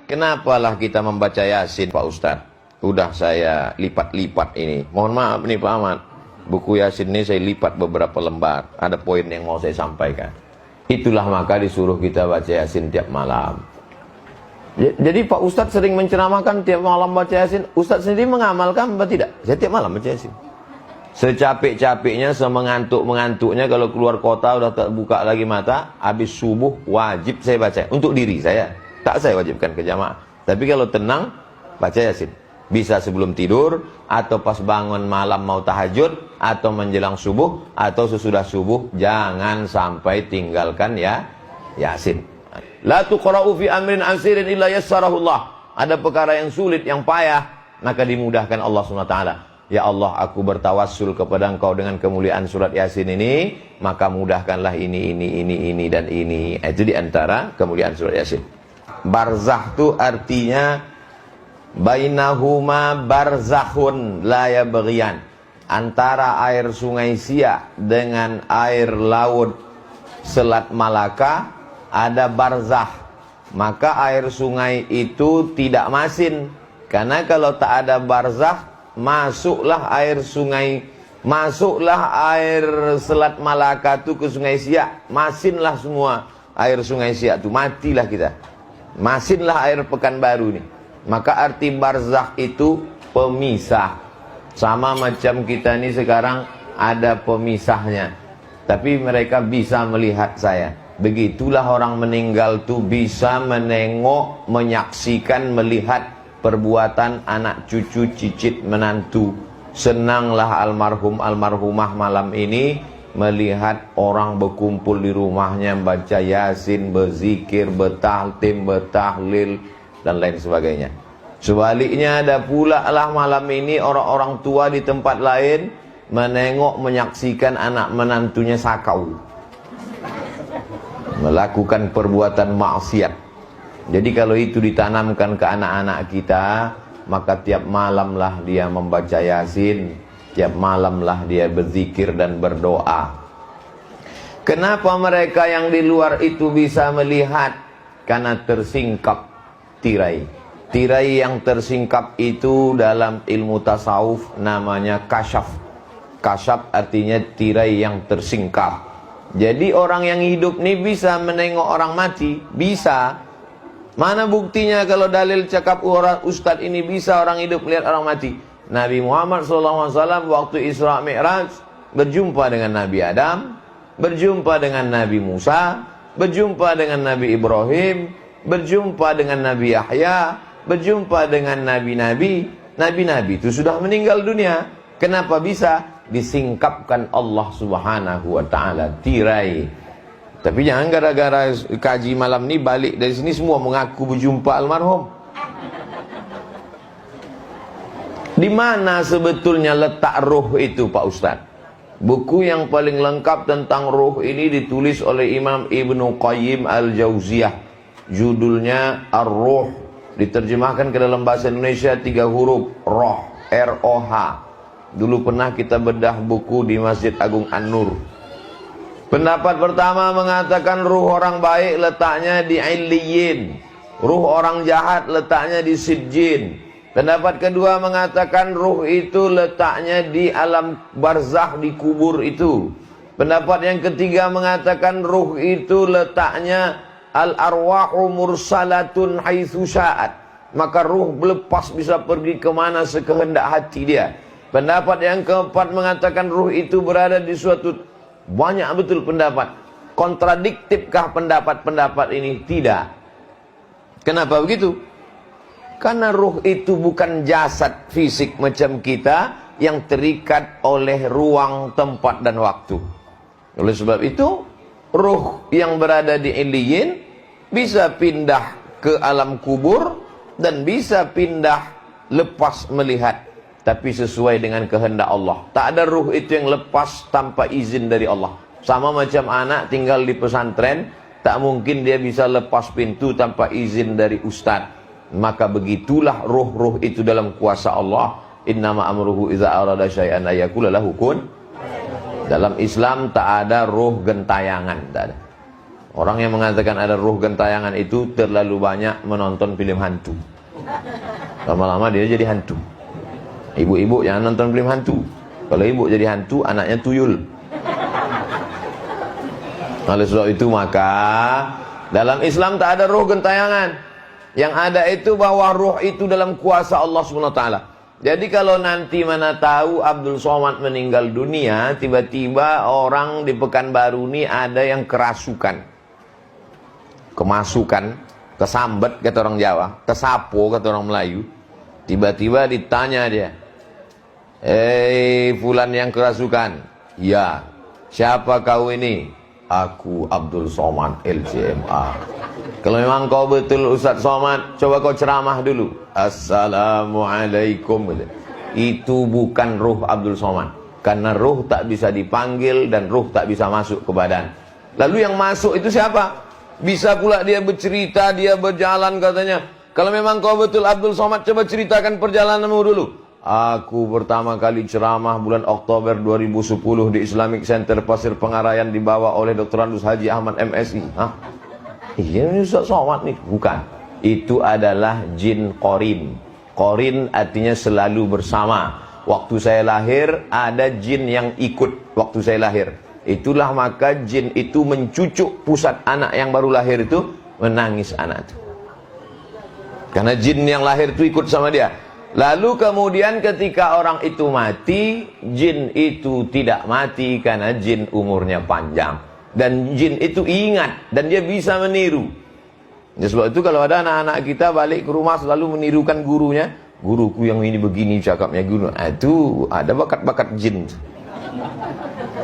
Kenapalah kita membaca Yasin, Pak Ustadz? Udah saya lipat-lipat ini. Mohon maaf nih Pak Ahmad. Buku Yasin ini saya lipat beberapa lembar. Ada poin yang mau saya sampaikan. Itulah maka disuruh kita baca Yasin tiap malam. Jadi Pak Ustadz sering menceramahkan tiap malam baca Yasin. Ustadz sendiri mengamalkan apa tidak? Saya tiap malam baca Yasin. Secapek-capeknya, semengantuk-mengantuknya, kalau keluar kota udah tak buka lagi mata, habis subuh wajib saya baca. Untuk diri saya, tak saya wajibkan ke jamaah. Tapi kalau tenang, baca Yasin. Bisa sebelum tidur, atau pas bangun malam mau tahajud, atau menjelang subuh, atau sesudah subuh. Jangan sampai tinggalkan ya Yasin. La tuqra'u fi amrin asirin illa yassarahullah. Ada perkara yang sulit, yang payah, maka dimudahkan Allah SWT. Ya Allah, aku bertawassul kepada Engkau dengan kemuliaan surat Yasin ini, maka mudahkanlah ini, dan ini. Itu diantara kemuliaan surat Yasin. Barzah itu artinya bainahuma barzakhun la yabghiyan. Antara air sungai Siak dengan air laut Selat Malaka ada barzah. Maka air sungai itu tidak masin. Karena kalau tak ada barzah, masuklah air Selat Malaka itu ke sungai Siak, masinlah semua air sungai Siak itu, matilah kita. Masinlah air Pekanbaru nih. Maka arti barzakh itu pemisah. Sama macam kita ini sekarang ada pemisahnya. Tapi mereka bisa melihat saya. Begitulah orang meninggal tuh bisa menengok, menyaksikan, melihat perbuatan anak cucu, cicit, menantu. Senanglah almarhum almarhumah malam ini melihat orang berkumpul di rumahnya baca Yasin, berzikir, bertahtim, bertahlil, dan lain sebagainya. Sebaliknya ada pula lah malam ini orang-orang tua di tempat lain menengok, menyaksikan anak menantunya sakau, melakukan perbuatan maksiat. Jadi kalau itu ditanamkan ke anak-anak kita, maka tiap malamlah dia membaca Yasin, tiap malamlah dia berzikir dan berdoa. Kenapa mereka yang di luar itu bisa melihat? Karena tersingkap tirai. Tirai yang tersingkap itu dalam ilmu tasawuf namanya kasyaf. Kasyaf artinya tirai yang tersingkap. Jadi orang yang hidup ini bisa menengok orang mati, bisa. Mana buktinya kalau dalil cakap orang ustadz ini bisa orang hidup melihat orang mati? Nabi Muhammad SAW waktu Isra Mi'raj berjumpa dengan Nabi Adam, berjumpa dengan Nabi Musa, berjumpa dengan Nabi Ibrahim, berjumpa dengan Nabi Yahya, berjumpa dengan nabi-nabi. Nabi-nabi itu sudah meninggal dunia. Kenapa bisa? Disingkapkan Allah Subhanahu wa ta'ala tirai. Tapi jangan gara-gara kaji malam ini balik dari sini semua mengaku berjumpa almarhum. Di mana sebetulnya letak ruh itu Pak Ustadz? Buku yang paling lengkap tentang ruh ini ditulis oleh Imam Ibnu Qayyim Al-Jauziyah. Judulnya Ar-Ruh. Diterjemahkan ke dalam bahasa Indonesia 3 huruf, Roh, R-O-H. Dulu pernah kita bedah buku di Masjid Agung An-Nur. Pendapat pertama mengatakan ruh orang baik letaknya di Illiyin, ruh orang jahat letaknya di Sijjin. Pendapat kedua mengatakan ruh itu letaknya di alam barzakh, di kubur itu. Pendapat yang ketiga mengatakan ruh itu letaknya al-arwahu mursalatun haitsu sya'at. Maka ruh lepas bisa pergi kemana sekehendak hati dia. Pendapat yang keempat mengatakan ruh itu berada di suatu, banyak betul pendapat. Kontradiktifkah pendapat-pendapat ini? Tidak. Kenapa begitu? Karena ruh itu bukan jasad fisik macam kita yang terikat oleh ruang, tempat, dan waktu. Oleh sebab itu, ruh yang berada di Illiyin bisa pindah ke alam kubur dan bisa pindah lepas melihat, tapi sesuai dengan kehendak Allah. Tak ada ruh itu yang lepas tanpa izin dari Allah. Sama macam anak tinggal di pesantren, tak mungkin dia bisa lepas pintu tanpa izin dari ustaz. Maka begitulah ruh-ruh itu dalam kuasa Allah. Innama amruhu idza arada syai'an ayaqula lahu kun. Dalam Islam tak ada ruh gentayangan, tak ada. Orang yang mengatakan ada ruh gentayangan itu terlalu banyak menonton film hantu. Lama-lama dia jadi hantu. Ibu-ibu jangan nonton film hantu. Kalau ibu jadi hantu, anaknya tuyul. Oleh sebab itu maka dalam Islam tak ada ruh gentayangan. Yang ada itu bahwa ruh itu dalam kuasa Allah SWT. Jadi kalau nanti mana tahu Abdul Somad meninggal dunia, tiba-tiba orang di Pekanbaru ini ada yang kerasukan, kemasukan, kesambet kata orang Jawa, kesapo kata orang Melayu. Tiba-tiba ditanya dia, fulan yang kerasukan. Ya, siapa kau ini? Aku Abdul Somad LCMA. Kalau memang kau betul Ustaz Somad, coba kau ceramah dulu. Assalamualaikum. Itu bukan ruh Abdul Somad. Karena ruh tak bisa dipanggil dan ruh tak bisa masuk ke badan. Lalu yang masuk itu siapa? Bisa pula dia bercerita, dia berjalan katanya. Kalau memang kau betul Abdul Somad, coba ceritakan perjalananmu dulu. Aku pertama kali ceramah bulan Oktober 2010 di Islamic Center Pasir Pengarayan dibawa oleh Dr. Andus Haji Ahmad MSI. Hah? Iya ini Ustaz Somad nih. Bukan. Itu adalah jin Qorin. Qorin artinya selalu bersama. Waktu saya lahir ada jin yang ikut waktu saya lahir. Itulah maka jin itu mencucuk pusat anak yang baru lahir itu, menangis anak itu. Karena jin yang lahir itu ikut sama dia. Lalu kemudian ketika orang itu mati, jin itu tidak mati karena jin umurnya panjang. Dan jin itu ingat dan dia bisa meniru. Ya, sebab itu kalau ada anak-anak kita balik ke rumah selalu menirukan gurunya. Guruku yang ini begini cakapnya guru. Itu ada bakat-bakat jin.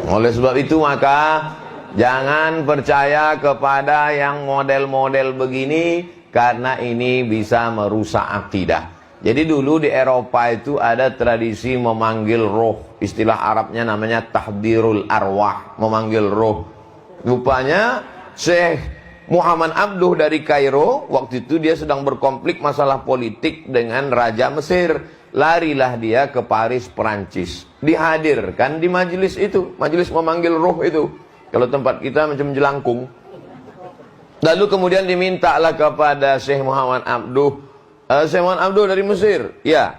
Oleh sebab itu maka jangan percaya kepada yang model-model begini, karena ini bisa merusak akidah. Jadi dulu di Eropa itu ada tradisi memanggil roh. Istilah Arabnya namanya tahdirul arwah, memanggil roh. Rupanya Syekh Muhammad Abduh dari Kairo, waktu itu dia sedang berkonflik masalah politik dengan Raja Mesir. Larilah dia ke Paris, Perancis. Dihadirkan di majelis itu, majelis memanggil roh itu. Kalau tempat kita macam jelangkung. Lalu kemudian dimintalah kepada Syekh Muhammad Abduh, Syekh Muhammad Abduh dari Mesir, ya,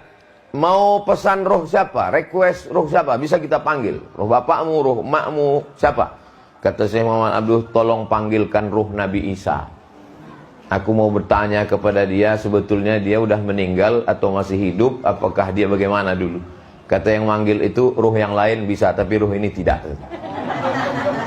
mau pesan roh siapa? Request roh siapa? Bisa kita panggil. Roh bapakmu, roh emakmu, siapa? Kata Syekh Muhammad Abduh, tolong panggilkan roh Nabi Isa. Aku mau bertanya kepada dia, sebetulnya dia udah meninggal atau masih hidup, apakah dia bagaimana dulu? Kata yang manggil itu, roh yang lain bisa, tapi roh ini tidak.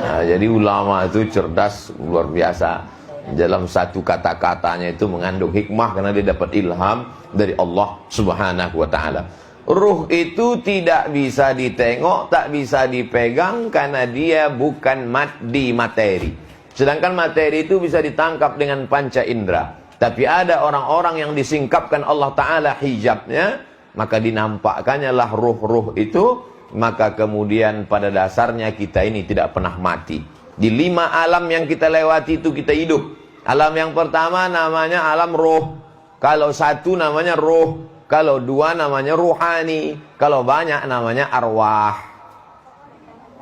Nah, jadi ulama itu cerdas, luar biasa. Dalam satu kata-katanya itu mengandung hikmah karena dia dapat ilham dari Allah Subhanahu wa taala. Ruh itu tidak bisa ditengok, tak bisa dipegang karena dia bukan materi. Sedangkan materi itu bisa ditangkap dengan panca indera. Tapi ada orang-orang yang disingkapkan Allah taala hijabnya, maka dinampakkannya lah ruh-ruh itu, maka kemudian pada dasarnya kita ini tidak pernah mati. Di 5 alam yang kita lewati itu kita hidup. Alam yang pertama namanya alam roh. Kalau 1 namanya roh. Kalau 2 namanya ruhani. Kalau banyak namanya arwah.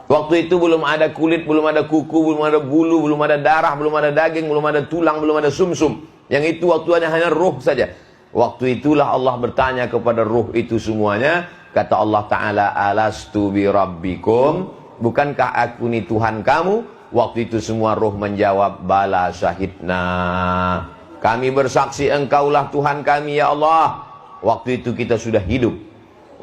Waktu itu belum ada kulit, belum ada kuku, belum ada bulu, belum ada darah, belum ada daging, belum ada tulang, belum ada sumsum. Yang itu waktunya hanya roh saja. Waktu itulah Allah bertanya kepada roh itu semuanya. Kata Allah Ta'ala, alastu bi rabbikum, bukankah aku ini Tuhan kamu? Waktu itu semua roh menjawab, bala syahidna, kami bersaksi engkaulah Tuhan kami ya Allah. Waktu itu kita sudah hidup.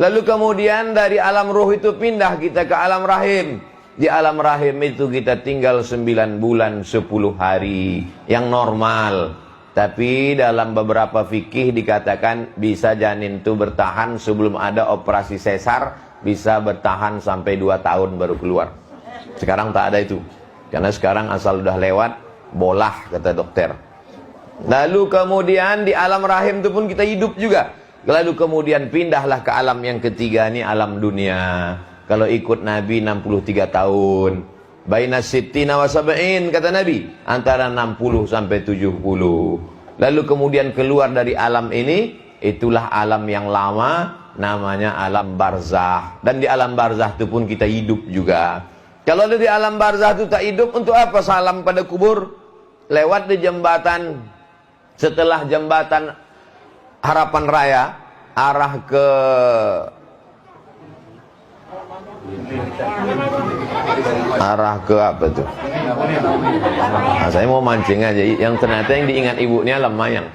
Lalu kemudian dari alam roh itu pindah kita ke alam rahim. Di alam rahim itu kita tinggal 9 bulan 10 hari yang normal. Tapi dalam beberapa fikih dikatakan bisa janin itu bertahan sebelum ada operasi sesar, bisa bertahan sampai 2 tahun baru keluar. Sekarang tak ada itu. Karena sekarang asal udah lewat, bolah kata dokter. Lalu kemudian di alam rahim itu pun kita hidup juga. Lalu kemudian pindahlah ke alam yang ketiga, ini alam dunia. Kalau ikut Nabi 63 tahun. Baina sittina wa sab'in kata Nabi, antara 60 sampai 70. Lalu kemudian keluar dari alam ini, itulah alam yang lama, namanya alam barzah. Dan di alam barzah itu pun kita hidup juga. Kalau di alam barzah itu tak hidup, untuk apa salam pada kubur? lewat di jembatan, setelah jembatan Harapan Raya, arah ke apa tuh? Nah, saya mau mancing aja. Yang ternyata yang diingat ibunya Lemayang.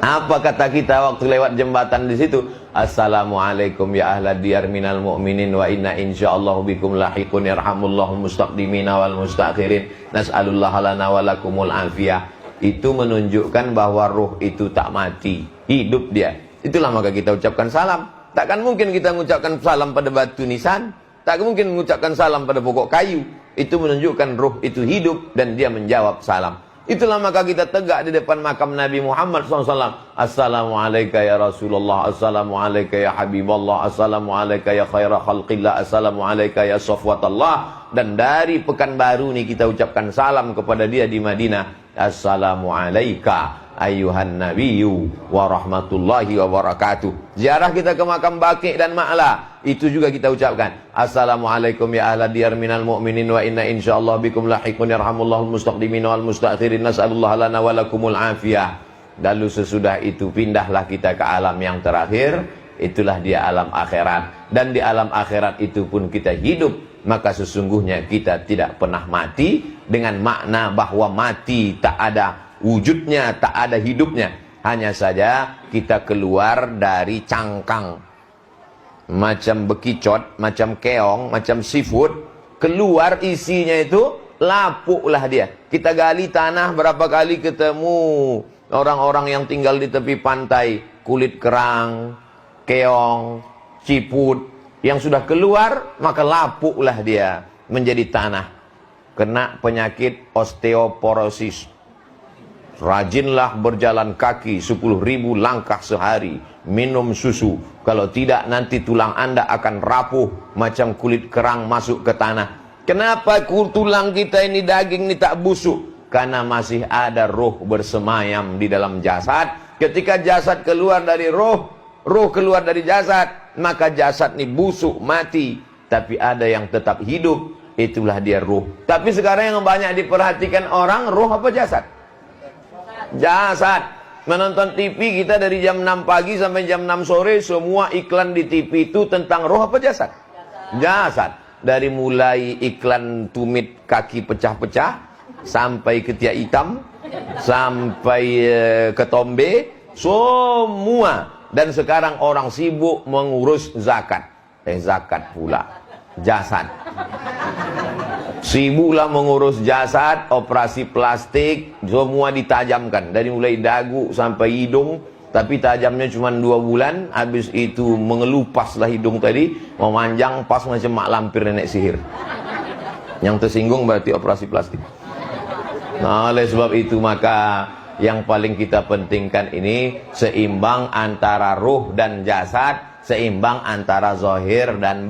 Apa kata kita waktu lewat jembatan di situ? Assalamualaikum ya ahla diyar minal mu'minin wa inna insyaallahu bikum lahiqun yarhamullahu mustaqdimina wal mustakhirin nas'alullah lana wa lakumul afiyah. Itu menunjukkan bahwa ruh itu tak mati, hidup dia. Itulah maka kita ucapkan salam. Takkan mungkin kita mengucapkan salam pada batu nisan, tak mungkin mengucapkan salam pada pokok kayu. Itu menunjukkan ruh itu hidup dan dia menjawab salam. Itulah maka kita tegak di depan makam Nabi Muhammad SAW. Assalamualaikum ya Rasulullah, Assalamualaikum ya Habiballah, Assalamualaikum ya khaira khalqillah, Assalamualaikum ya safwatallah. Dan dari Pekanbaru nih kita ucapkan salam kepada dia di Madinah. Assalamualaikum ayuhan nabiyyu wa rahmatullahi wa barakatuh. Ziarah kita ke makam Baqi dan Ma'la, itu juga kita ucapkan Assalamualaikum ya ahla diyar minal mu'minin wa inna insyaallah bikum lahiqun yarhamullahul mustaqdimin wal mustakhirin nas'alullah lana wa lakumul afiyah. Lalu sesudah itu pindahlah kita ke alam yang terakhir, itulah dia alam akhirat. Dan di alam akhirat itu pun kita hidup, maka sesungguhnya kita tidak pernah mati, dengan makna bahwa mati tak ada wujudnya, tak ada hidupnya. Hanya saja kita keluar dari cangkang, macam bekicot, macam keong, macam seafood. Keluar isinya itu lapuklah dia. Kita gali tanah, berapa kali ketemu orang-orang yang tinggal di tepi pantai, kulit kerang, keong, siput, yang sudah keluar maka lapuklah dia menjadi tanah. Kena penyakit osteoporosis. Rajinlah berjalan kaki 10.000 langkah sehari, minum susu. Kalau tidak nanti tulang Anda akan rapuh macam kulit kerang masuk ke tanah. Kenapa tulang kita ini, daging ini tak busuk? Karena masih ada roh bersemayam di dalam jasad. Ketika jasad keluar dari roh, roh keluar dari jasad, maka jasad ini busuk, mati. Tapi ada yang tetap hidup, itulah dia roh. Tapi sekarang yang banyak diperhatikan orang, roh apa jasad? Jasad. Menonton TV kita dari jam 6 pagi sampai jam 6 sore, semua iklan di TV itu tentang roh apa jasad? Jasad. Dari mulai iklan tumit kaki pecah-pecah, sampai ketiak hitam, sampai ketombe, semua. Dan sekarang orang sibuk mengurus zakat. Zakat pula jasad. Sibuklah mengurus jasad, operasi plastik, semua ditajamkan. Dari mulai dagu sampai hidung, tapi tajamnya cuma 2 bulan. Habis itu mengelupaslah hidung tadi, memanjang pas macam mak lampir nenek sihir. Yang tersinggung berarti operasi plastik. Nah, oleh sebab itu maka yang paling kita pentingkan ini seimbang antara ruh dan jasad, seimbang antara zahir dan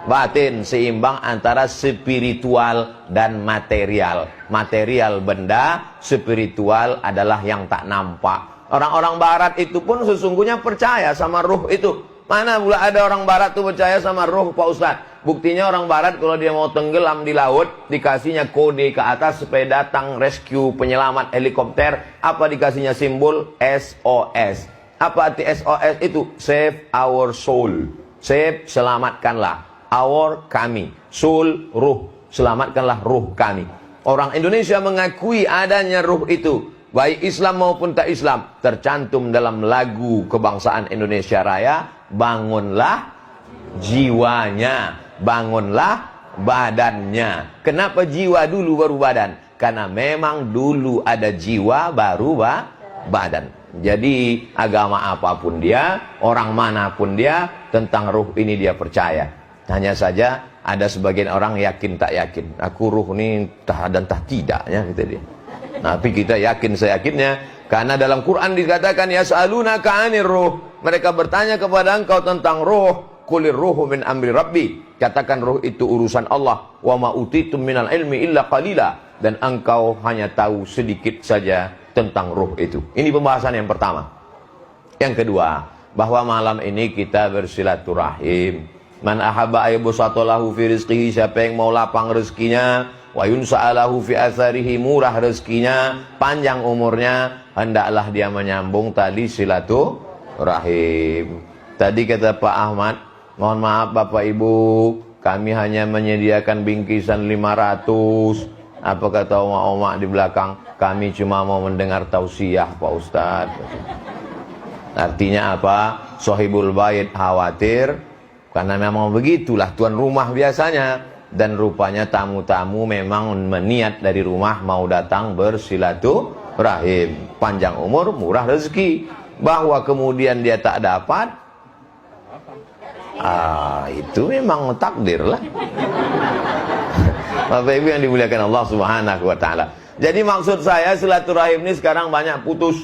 batin, seimbang antara spiritual dan material. Material benda, spiritual adalah yang tak nampak. Orang-orang barat itu pun sesungguhnya percaya sama ruh itu. Mana pula ada orang barat tuh percaya sama ruh, Pak Ustadz? Buktinya orang barat kalau dia mau tenggelam di laut, dikasihnya kode ke atas supaya datang rescue penyelamat helikopter. Apa dikasihnya simbol? SOS. Apa arti SOS itu? Save our soul. Save, selamatkanlah. Our, kami. Soul, ruh. Selamatkanlah ruh kami. Orang Indonesia mengakui adanya ruh itu. Baik Islam maupun tak Islam. Tercantum dalam lagu kebangsaan Indonesia Raya. Bangunlah jiwanya. Bangunlah badannya. Kenapa jiwa dulu baru badan? Karena memang dulu ada jiwa baru badan. Jadi agama apapun dia, orang manapun dia, tentang ruh ini dia percaya. Hanya saja ada sebagian orang yakin tak yakin. Aku ruh ini entah dan entah tidaknya, kata dia. Tapi kita yakin seyakinnya, karena dalam Quran dikatakan yas'alunaka 'anir ruh. Mereka bertanya kepada engkau tentang ruh. Qulir ruhu min amri rabbi. Katakan ruh itu urusan Allah. Wa ma utitum minal ilmi illa qalila. Dan engkau hanya tahu sedikit saja tentang ruh itu. Ini pembahasan yang pertama. Yang kedua, bahwa malam ini kita bersilaturahim. Man ahabba ayyubsatalahu fi rizqihi, siapa yang mau lapang rezekinya, wa yunsa'alahu fi atharihi, murah rezekinya, panjang umurnya, hendaklah dia menyambung tali silaturahim. Tadi kata Pak Ahmad, mohon maaf Bapak Ibu, kami hanya menyediakan bingkisan 500. Apa kata oma-oma di belakang? Kami cuma mau mendengar tausiah Pak Ustadz. Artinya apa? Sohibul bait khawatir, karena memang begitulah tuan rumah biasanya. Dan rupanya tamu-tamu memang meniat dari rumah mau datang bersilaturahim. Panjang umur, murah rezeki. Bahwa kemudian dia tak dapat, itu memang takdir lah. Bapak Ibu yang dimuliakan Allah Subhanahu wa taala. Jadi maksud saya silaturahim ini sekarang banyak putus.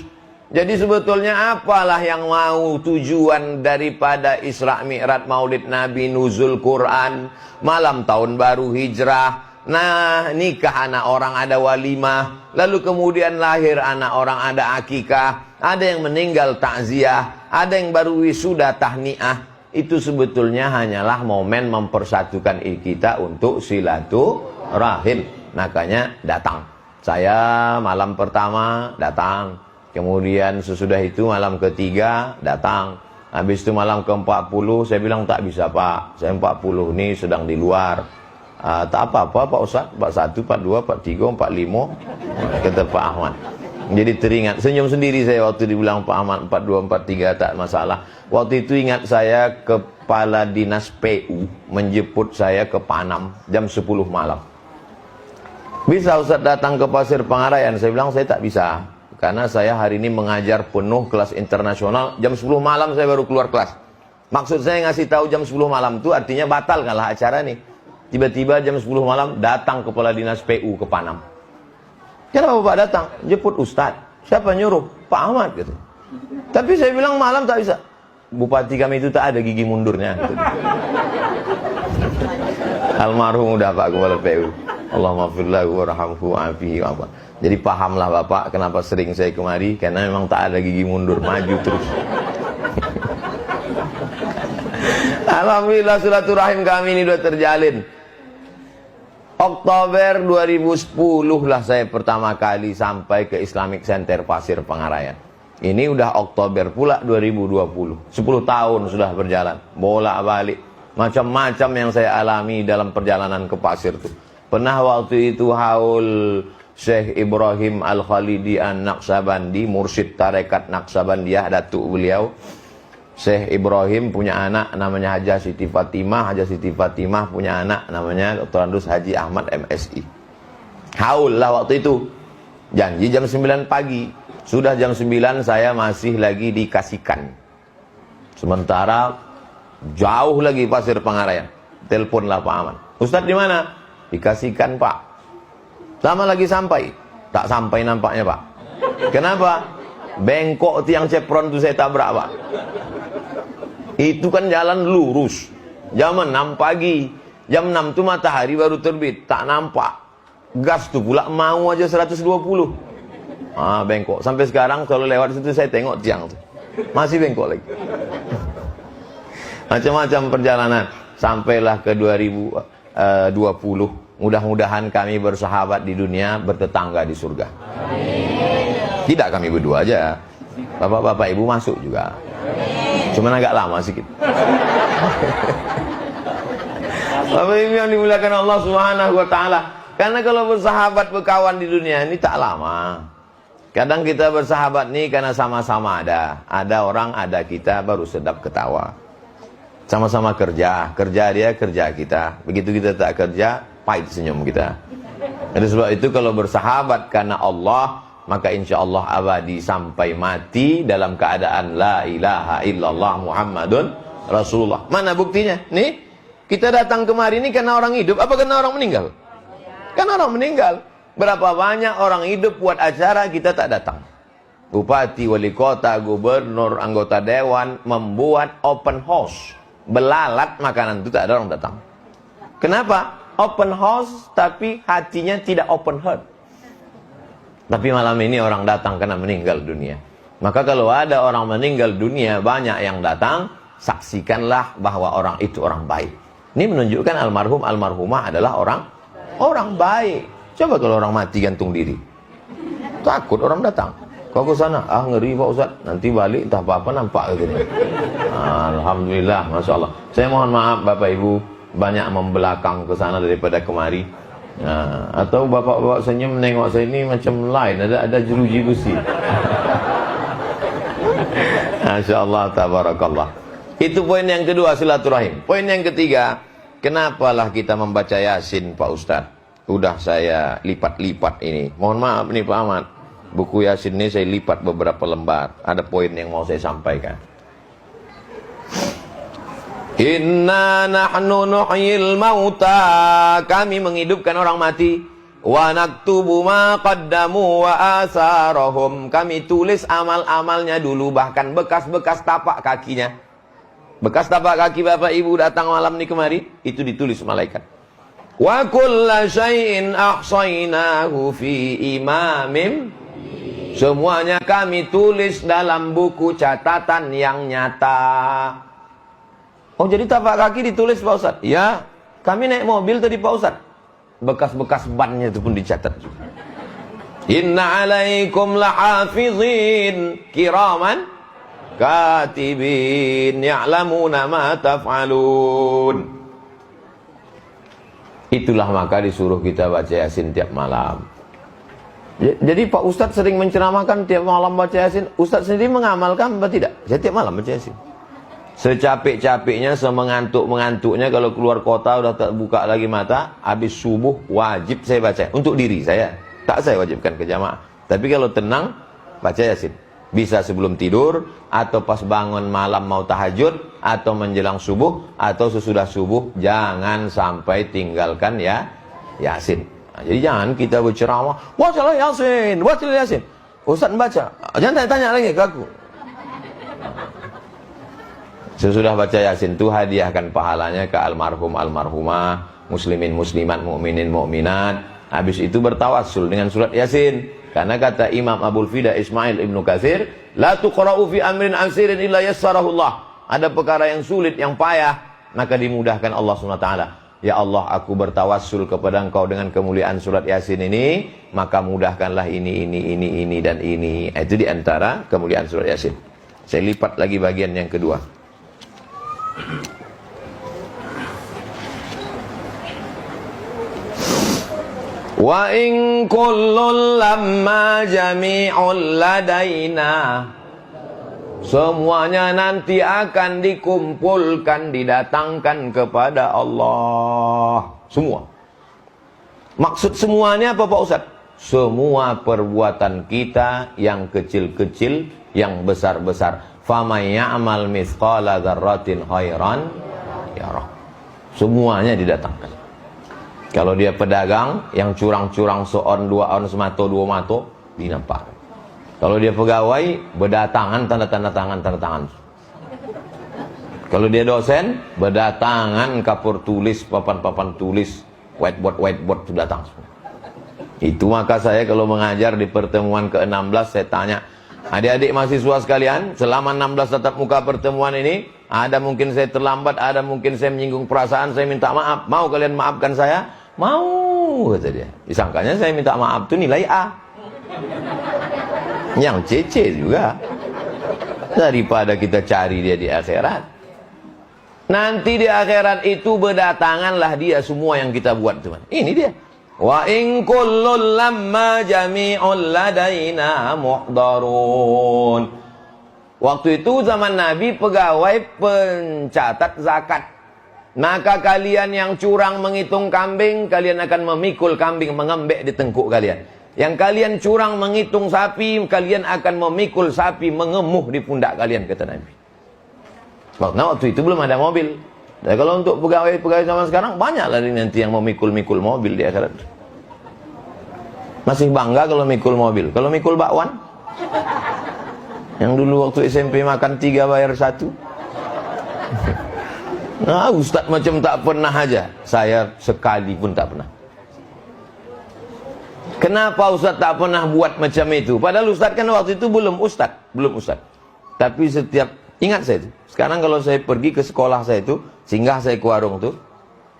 Jadi sebetulnya apalah yang mau tujuan daripada Isra Mi'raj Maulid Nabi, nuzul Quran, malam tahun baru hijrah, nah nikah anak orang ada walimah, lalu kemudian lahir anak orang ada akikah, ada yang meninggal takziah, ada yang baru wisuda tahniah. Itu sebetulnya hanyalah momen mempersatukan kita untuk silaturahim. Makanya datang. Saya malam pertama datang. Kemudian sesudah itu malam ketiga datang. Habis itu malam ke-40 saya bilang tak bisa Pak. Saya 40 ini sedang di luar. Tak apa-apa Pak Ustaz. 41, 42, 43, 45. Kata Pak Ahmad. Jadi teringat. Senyum sendiri saya waktu dibilang Pak Ahmad 42, 43 tak masalah. Waktu itu ingat saya kepala dinas PU menjemput saya ke Panam jam 10 malam. Bisa Ustaz datang ke Pasir Pengarayan? Saya bilang saya tak bisa. Karena saya hari ini mengajar penuh kelas internasional. Jam 10 malam saya baru keluar kelas. Maksud saya ngasih tahu jam 10 malam itu artinya batalkanlah acara nih. Tiba-tiba jam 10 malam datang kepala dinas PU ke Panam. Kenapa Bapak datang? Jemput Ustaz. Siapa nyuruh? Pak Ahmad gitu. Tapi saya bilang malam tak bisa. Bupati kami itu tak ada gigi mundurnya gitu. Almarhum udah Pak Kepala PU. Allahumma firlahu warhamhu wa'afihi wa'afah. Jadi pahamlah Bapak kenapa sering saya kemari, karena memang tak ada gigi mundur, maju terus. Alhamdulillah silaturahim kami ini sudah terjalin. Oktober 2010 lah saya pertama kali sampai ke Islamic Center Pasir Pengarayan. Ini udah Oktober pula 2020. 10 tahun sudah berjalan, bolak-balik. Macam-macam yang saya alami dalam perjalanan ke pasir itu. Pernah waktu itu haul Syekh Ibrahim Al-Khalidi An-Naqsabandi, mursyid tarekat Naqsabandiyah, datuk beliau. Syekh Ibrahim punya anak namanya Hajah Siti Fatimah. Hajah Siti Fatimah punya anak namanya Dr. Andus Haji Ahmad MSI. Haul lah waktu itu. Janji jam 9 pagi. Sudah jam 9 saya masih lagi dikasihkan. Sementara jauh lagi Pasir Pengarayan. Teleponlah Pak Ahmad. Ustadz di mana? Dikasihkan Pak. Lama lagi sampai. Tak sampai nampaknya Pak. Kenapa? Bengkok tiang cepron itu saya tabrak Pak. Itu kan jalan lurus. Jam 6 pagi. Jam 6 itu matahari baru terbit. Tak nampak. Gas tuh pula mau aja 120. Bengkok. Sampai sekarang kalau lewat situ saya tengok tiang tuh. Masih bengkok lagi. Macam-macam perjalanan. Sampailah ke 2020. Mudah-mudahan kami bersahabat di dunia, bertetangga di surga. Tidak kami berdua aja. Bapak-bapak ibu masuk juga. Cuman agak lama sedikit. Bapak ibu yang dimuliakan Allah Subhanahu wa taala. Karena kalau bersahabat berkawan di dunia ini tak lama. Kadang kita bersahabat nih karena sama-sama ada. Ada orang, ada kita, baru sedap ketawa. Sama-sama kerja. Kerja dia, kerja kita. Begitu kita tak kerja, pahit senyum kita. Jadi sebab itu kalau bersahabat karena Allah, maka insya Allah abadi sampai mati dalam keadaan la ilaha illallah Muhammadun Rasulullah. Mana buktinya? Nih, kita datang kemari ini karena orang hidup, apa karena orang meninggal? Karena orang meninggal. Berapa banyak orang hidup buat acara kita tak datang. Bupati, wali kota, gubernur, anggota dewan membuat open house. Belalat makanan itu tak ada orang datang. Kenapa? Open house tapi hatinya tidak open heart. Tapi malam ini orang datang karena meninggal dunia. Maka kalau ada orang meninggal dunia, banyak yang datang, saksikanlah bahwa orang itu orang baik. Ini menunjukkan almarhum almarhumah adalah orang Orang baik. Coba kalau orang mati gantung diri. Takut orang datang. Kau ke sana, ngeri Pak Ustaz. Nanti balik entah apa-apa nampak gitu. Alhamdulillah, Masya Allah. Saya mohon maaf Bapak Ibu, banyak membelakang ke sana daripada kemari. Atau bapak-bapak senyum menengok saya ini macam lain, ada jeruji besi. Masya Allah, tabarakallah. Itu poin yang kedua, silaturahim. Poin yang ketiga, kenapalah kita membaca Yasin Pak Ustadz? Udah saya lipat-lipat ini. Mohon maaf nih Pak Ahmad, buku Yasin ini saya lipat beberapa lembar. Ada poin yang mau saya sampaikan. Inna nahnu nuhyil mauta, kami menghidupkan orang mati. Wa naktubu ma qaddamu wa asarahum, kami tulis amal-amalnya dulu, bahkan bekas-bekas tapak kakinya. Bekas tapak kaki Bapak Ibu datang malam ini kemari, itu ditulis malaikat. Wa kulla syai'in ahsaynahu fi imamim, semuanya kami tulis dalam buku catatan yang nyata. Oh, jadi tapak kaki ditulis Pak Ustadz? Ya, kami naik mobil tadi Pak Ustadz, bekas-bekas bannya itu pun dicatat. Inna alaikum lahafizin kiraman katibin ya'lamuna ma taf'alun. Itulah maka disuruh kita baca Yasin tiap malam. Jadi Pak Ustadz sering menceramahkan tiap malam baca Yasin. Ustadz sendiri mengamalkan apa tidak? Saya tiap malam baca Yasin. Secapek-capeknya, semengantuk-mengantuknya, kalau keluar kota udah tak buka lagi mata, habis subuh wajib saya baca. Untuk diri saya, tak saya wajibkan ke jamaah. Tapi kalau tenang, baca Yasin. Bisa sebelum tidur, atau pas bangun malam mau tahajud, atau menjelang subuh, atau sesudah subuh. Jangan sampai tinggalkan ya Yasin. Nah, jadi jangan kita berceramah, bacalah Yasin, bacalah Yasin. Ustaz baca, jangan tanya-tanya lagi ke aku. Sesudah baca Yasin itu hadiahkan pahalanya ke almarhum almarhumah, muslimin muslimat, mukminin mukminat. Habis itu bertawassul dengan surat Yasin. Karena kata Imam Abul Fida Ismail Ibnu Katsir, la tuqra'u fi amrin asirin illa yassarahullah. Ada perkara yang sulit, yang payah, maka dimudahkan Allah SWT. Ya Allah, aku bertawassul kepada Engkau dengan kemuliaan surat Yasin ini, maka mudahkanlah ini dan ini. Itu diantara kemuliaan surat Yasin. Saya lipat lagi bagian yang kedua. Wa in kullun lamma jami'ul ladaina, semuanya nanti akan dikumpulkan, didatangkan kepada Allah. Semua. Maksud semuanya apa Pak Ustaz? Semua perbuatan kita, yang kecil-kecil, yang besar-besar. Faman ya'mal mithqala dzarratin khairan yarah. Semuanya didatangkan. Kalau dia pedagang, yang curang-curang seon, 2 on, semato, 2 mato, dinampak. Kalau dia pegawai, berdatangan tanda-tanda tangan, tanda tangan. Kalau dia dosen, berdatangan kapur tulis, papan-papan tulis, whiteboard sudah datang. Itu maka saya kalau mengajar di pertemuan ke-16, saya tanya, adik-adik mahasiswa sekalian, selama 16 tatap muka pertemuan ini, ada mungkin saya terlambat, ada mungkin saya menyinggung perasaan, saya minta maaf. Mau kalian maafkan saya? Mau, kata dia. Disangkanya saya minta maaf itu nilai A. Yang C juga. Daripada kita cari dia di akhirat. Nanti di akhirat itu berdatanganlah dia semua yang kita buat, teman. Ini dia. Wa in kullun lamma jami'ul ladaina muhdarun. Waktu itu zaman Nabi pegawai pencatat zakat. Maka kalian yang curang menghitung kambing, kalian akan memikul kambing mengembek di tengkuk kalian. Yang kalian curang menghitung sapi, kalian akan memikul sapi mengemuh di pundak kalian, kata Nabi. Nah, waktu itu belum ada mobil. Dan kalau untuk pegawai-pegawai zaman sekarang, banyaklah nanti yang memikul-mikul mobil di akhirat. Masih bangga kalau mikul mobil. Kalau mikul bakwan, yang dulu waktu SMP makan 3 bayar 1. Nah, Ustaz macam tak pernah aja. Saya sekali pun tak pernah. Kenapa Ustaz tak pernah buat macam itu? Padahal Ustaz kan waktu itu belum Ustaz. Tapi setiap, ingat saya itu, sekarang kalau saya pergi ke sekolah saya itu, singgah saya ke warung tuh,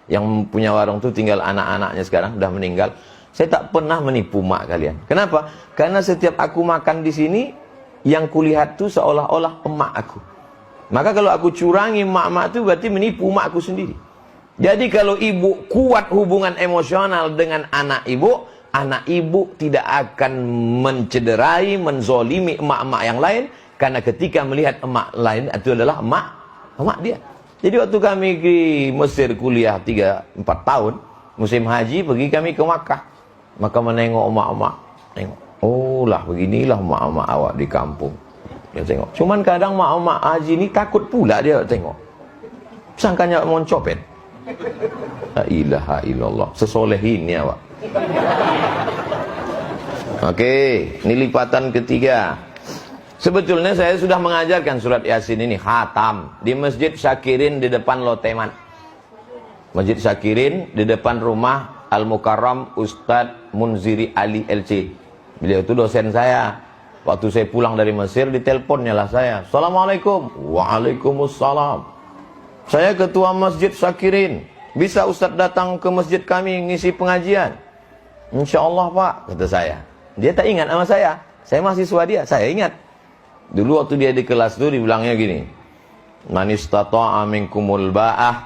Yang punya warung tuh tinggal anak-anaknya sekarang, udah meninggal. Saya tak pernah menipu mak kalian. Kenapa? Karena setiap aku makan di sini, yang kulihat tuh seolah-olah emak aku. Maka kalau aku curangi mak-mak itu berarti menipu mak aku sendiri. Jadi kalau ibu kuat hubungan emosional dengan anak ibu tidak akan mencederai, menzolimi emak-emak yang lain. Karena ketika melihat emak lain, itu adalah emak dia. Jadi waktu kami di Mesir kuliah 3-4 tahun, musim haji pergi kami ke Makkah. Maka menengok emak-emak, tengok, oh lah beginilah emak-emak awak di kampung. Dia tengok. Cuman kadang emak-emak haji ini takut pula dia tengok. Sangkanya mau copet. La ilaha illallah. Sesoleh ini awak. Oke, ini lipatan ketiga. Sebetulnya saya sudah mengajarkan surat Yasin ini khatam di Masjid Syakirin di depan Loteman. Masjid Syakirin di depan rumah Al-Mukarram Ustadz Munziri Ali LC. Beliau itu dosen saya. Waktu saya pulang dari Mesir, diteleponnya lah saya. Assalamualaikum. Waalaikumsalam. Saya ketua Masjid Syakirin. Bisa Ustadz datang ke masjid kami ngisi pengajian? Insya Allah Pak, kata saya. Dia tak ingat sama saya. Saya mahasiswa dia, saya ingat. Dulu waktu dia di kelas itu dibilangnya gini. Man istata'a minkumul ba'ah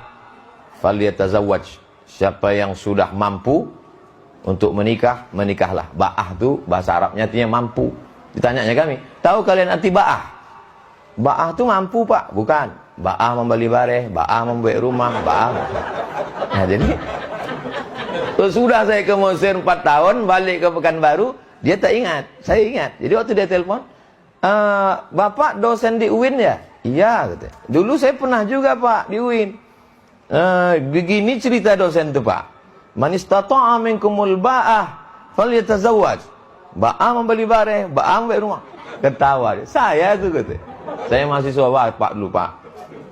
falyatazawwaj. Siapa yang sudah mampu untuk menikah, menikahlah. Ba'ah itu bahasa Arabnya artinya mampu. Ditanyanya kami, tahu kalian arti ba'ah? Ba'ah itu mampu Pak, bukan. Ba'ah membeli bareh, ba'ah membuat rumah, ba'ah. Nah jadi, sudah saya ke Mesir 4 tahun, balik ke Pekanbaru, dia tak ingat, saya ingat. Jadi waktu dia telepon, Bapak dosen di UIN ya? Iya, katanya. Dulu saya pernah juga Pak di UIN. Begini cerita dosen itu Pak. Man istata'a minkumul ba'ah falyatazawwaj. Ba'ah membeli bareh, ba'ah membeli rumah. Ketawa dia. Saya itu katanya. Saya mahasiswa Pak dulu Pak.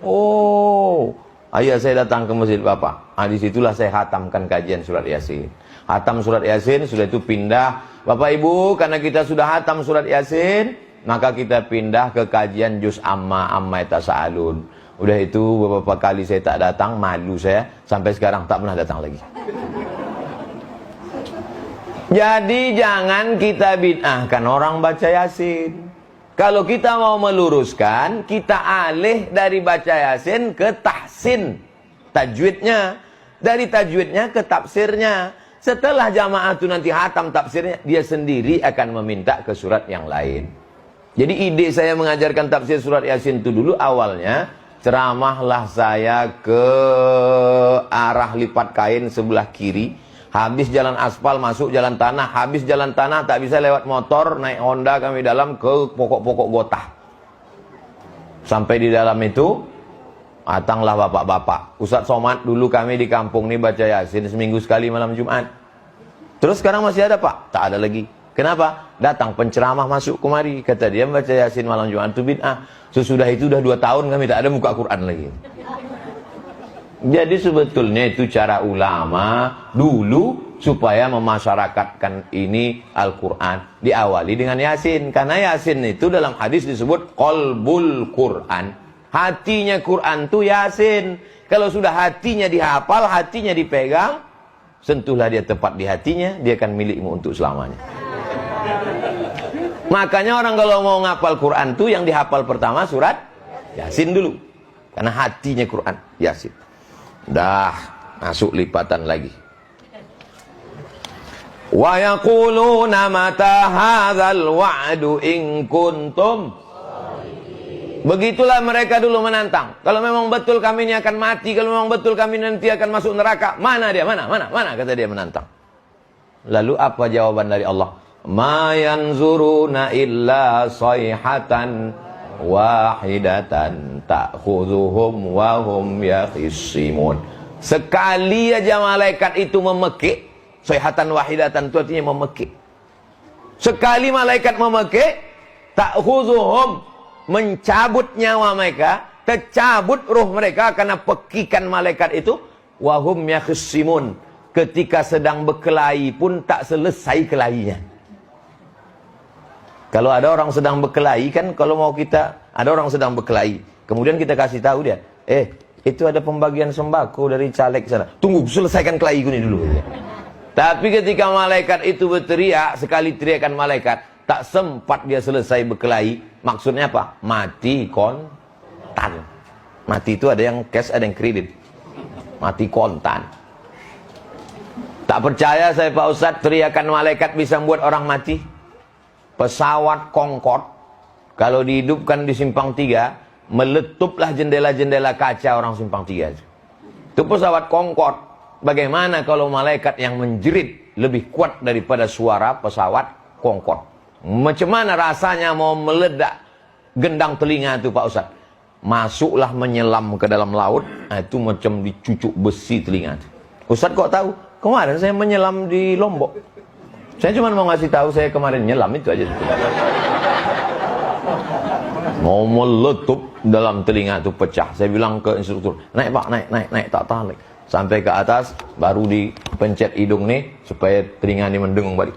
Oh, ayah saya datang ke masjid Bapak. Nah, disitulah saya khatamkan kajian surat Yasin. Khatam surat Yasin, sudah itu pindah. Bapak Ibu, karena kita sudah khatam surat Yasin, maka kita pindah ke kajian juz amma yatasaalun. Udah itu beberapa kali saya tak datang, malu saya. Sampai sekarang tak pernah datang lagi. Jadi jangan kita bid'ahkan orang baca Yasin. Kalau kita mau meluruskan, kita alih dari baca Yasin ke tahsin tajwidnya. Dari tajwidnya ke tafsirnya. Setelah jamaah itu nanti hatam tafsirnya, dia sendiri akan meminta ke surat yang lain. Jadi ide saya mengajarkan tafsir surat Yasin itu dulu awalnya, ceramahlah saya ke arah lipat kain sebelah kiri. Habis jalan aspal, masuk jalan tanah. Habis jalan tanah, tak bisa lewat motor. Naik Honda kami dalam ke pokok-pokok gotah. Sampai di dalam itu, datanglah bapak-bapak. Ustadz Somad, dulu kami di kampung ini baca Yasin seminggu sekali malam Jumat. Terus sekarang masih ada Pak? Tak ada lagi. Kenapa? Datang penceramah masuk kemari. Kata dia baca Yasin malam Jumat itu bid'ah. Sesudah itu udah 2 tahun kami tak ada muka Quran lagi. Jadi sebetulnya itu cara ulama dulu supaya memasyarakatkan ini Al-Quran. Diawali dengan Yasin. Karena Yasin itu dalam hadis disebut qalbul Quran. Hatinya Quran itu Yasin. Kalau sudah hatinya dihafal, hatinya dipegang, sentuhlah dia tepat di hatinya, dia akan milikmu untuk selamanya. Makanya orang kalau mau ngapal Quran itu yang dihafal pertama surat Yasin dulu. Karena hatinya Quran Yasin. Dah masuk lipatan lagi. Wa yaquluna mata hadzal wa'du in kuntum. Begitulah mereka dulu menantang. Kalau memang betul kami ini akan mati, kalau memang betul kami nanti akan masuk neraka, mana dia? Mana kata dia menantang. Lalu apa jawaban dari Allah? Ma yanzuruna illa sayhatan wahidatan ta'khudhuhum wa hum yakhisimun. Sekali aja malaikat itu memekik, sayhatan wahidatan itu artinya memekik. Sekali malaikat memekik, ta'khudhuhum, mencabut nyawa mereka, tercabut ruh mereka karena pekikan malaikat itu, wa hum yakhisimun, ketika sedang berkelahi pun tak selesai kelahinya. Kalau ada orang sedang berkelahi kan, kalau mau kita, ada orang sedang berkelahi, kemudian kita kasih tahu dia, itu ada pembagian sembako dari caleg sana. Tunggu, selesaikan kelahi ini dulu. Tapi ketika malaikat itu berteriak, sekali teriakan malaikat, tak sempat dia selesai berkelahi. Maksudnya apa? Mati kontan. Mati itu ada yang cash, ada yang kredit. Mati kontan. Tak percaya saya Pak Ustadz, teriakan malaikat bisa membuat orang mati? Pesawat Concorde, kalau dihidupkan di Simpang 3, meletuplah jendela-jendela kaca orang Simpang 3. Itu pesawat Concorde. Bagaimana kalau malaikat yang menjerit lebih kuat daripada suara pesawat Concorde? Macam mana rasanya mau meledak gendang telinga itu Pak Ustadz? Masuklah menyelam ke dalam laut, itu macam dicucuk besi telinga itu. Ustadz kok tahu? Kemarin saya menyelam di Lombok. Saya cuma mau ngasih tahu saya kemarin nyelam, itu aja. Mau meletup dalam telinga itu pecah. Saya bilang ke instruktur, naik Pak, naik, tak tahan. Sampai ke atas, baru dipencet hidung nih, supaya telinga ini mendengung balik.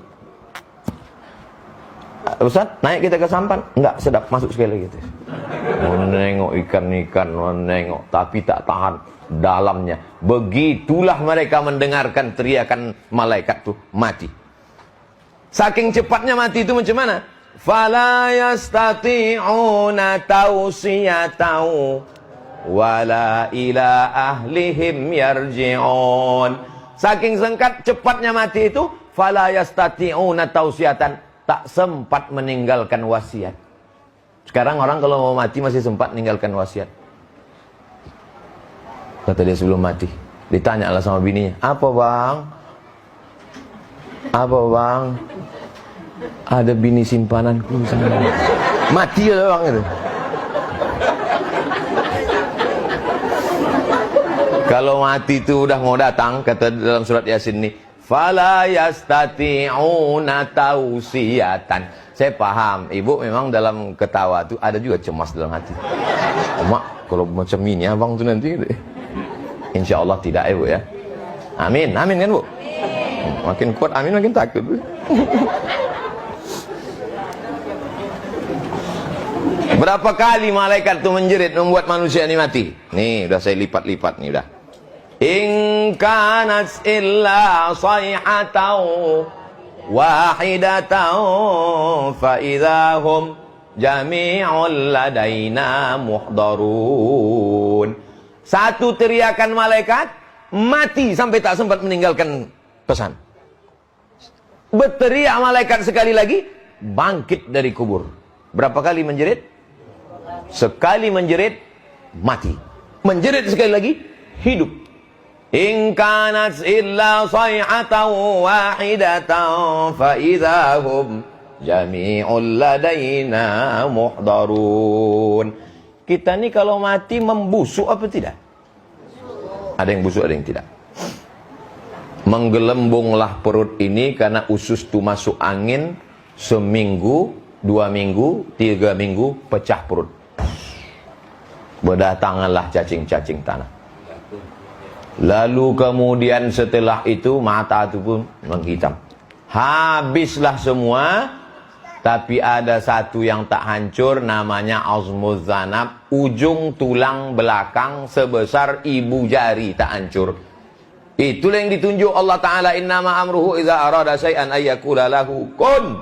Ustaz, naik kita ke sampan? Enggak, sedap, masuk sekali gitu. Menengok ikan-ikan, menengok, tapi tak tahan dalamnya. Begitulah mereka mendengarkan teriakan malaikat tuh, mati. Saking cepatnya mati itu macam mana? Fala yastati'una tausiyatau wala ila ahlihim yarji'un. Saking cepatnya mati itu, fala yastati'una tausiyatan, tak sempat meninggalkan wasiat. Sekarang orang kalau mau mati masih sempat meninggalkan wasiat. Kata dia sebelum mati, ditanyalah sama bininya, apa bang? Apa bang? Ada bini simpananku sana. Mati ya bang itu. Kalau mati itu udah mau datang, kata dalam surat Yasin nih, fala yastati'una tausiyatan. Saya paham, ibu memang dalam ketawa itu ada juga cemas dalam hati. Mak, kalau macam ini abang tuh nanti, insya Allah tidak ya bu ya. Amin, amin kan bu? Makin kuat amin, makin takut. Berapa kali malaikat itu menjerit membuat manusia ini mati? Nih, udah saya lipat-lipat nih udah. In kanat illa sayhatau wahidatau fa idahum jami'un ladaina muhdarun. Satu teriakan malaikat mati sampai tak sempat meninggalkan pesan. Berteriak malaikat sekali lagi, bangkit dari kubur. Berapa kali menjerit? Sekali menjerit, mati. Menjerit sekali lagi, hidup. In kanat illa sayhatan wahidatan fa idahum jami'un ladaina muhdarun. Kita ni kalau mati membusuk apa tidak? Ada yang busuk, ada yang tidak. Menggelembunglah perut ini karena usus itu masuk angin seminggu, 2 minggu, 3 minggu, pecah perut. Berdatanganlah cacing-cacing tanah. Lalu kemudian setelah itu mata itu pun menghitam. Habislah semua, tapi ada satu yang tak hancur, namanya azmuz zanab, ujung tulang belakang sebesar ibu jari tak hancur. Itulah yang ditunjuk Allah Ta'ala, innama amruhu idza arada syai'an ayyakula lahu kun.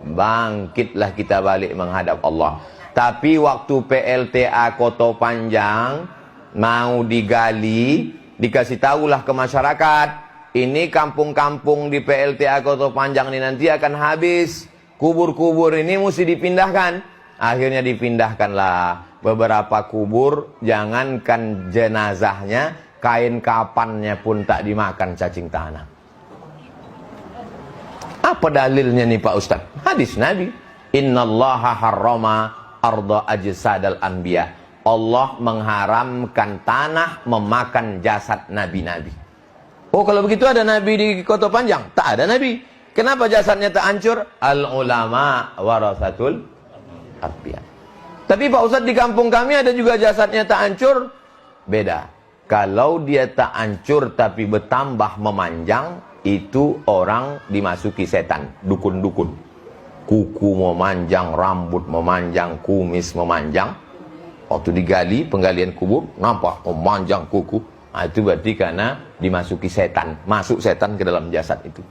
Bangkitlah kita balik menghadap Allah. Tapi waktu PLTA Koto Panjang mau digali, dikasih tahulah ke masyarakat, ini kampung-kampung di PLTA Koto Panjang ini nanti akan habis. Kubur-kubur ini mesti dipindahkan. Akhirnya dipindahkanlah beberapa kubur, jangankan jenazahnya, kain kapannya pun tak dimakan cacing tanah. Apa dalilnya nih Pak Ustaz? Hadis Nabi, innallaha harrama arda ajsadal anbiya. Allah mengharamkan tanah memakan jasad nabi-nabi. Oh, kalau begitu ada nabi di Koto Panjang? Tak ada nabi. Kenapa jasadnya tak hancur? Al ulama warasatul anbiya. Tapi Pak Ustaz, di kampung kami ada juga jasadnya tak hancur. Beda. Kalau dia tak hancur tapi bertambah memanjang, itu orang dimasuki setan, dukun-dukun. Kuku memanjang, rambut memanjang, kumis memanjang. Waktu digali, penggalian kubur, nampak memanjang kuku. Nah, itu berarti karena dimasuki setan. Masuk setan ke dalam jasad itu.